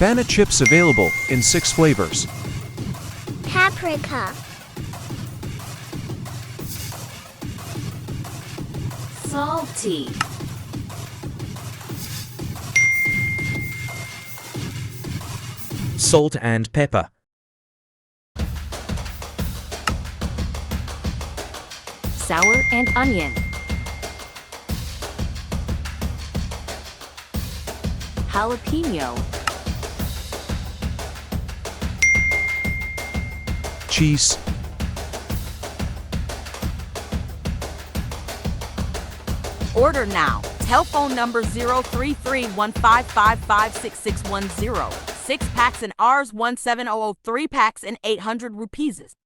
Banana chips available in 6 flavors. Paprika, Salty. Salt and pepper. Sour and onion. Jalapeno. Cheese. Order now. Telephone number 033-1555-6610. 6 packs in Rs 17003 packs in 800 rupees.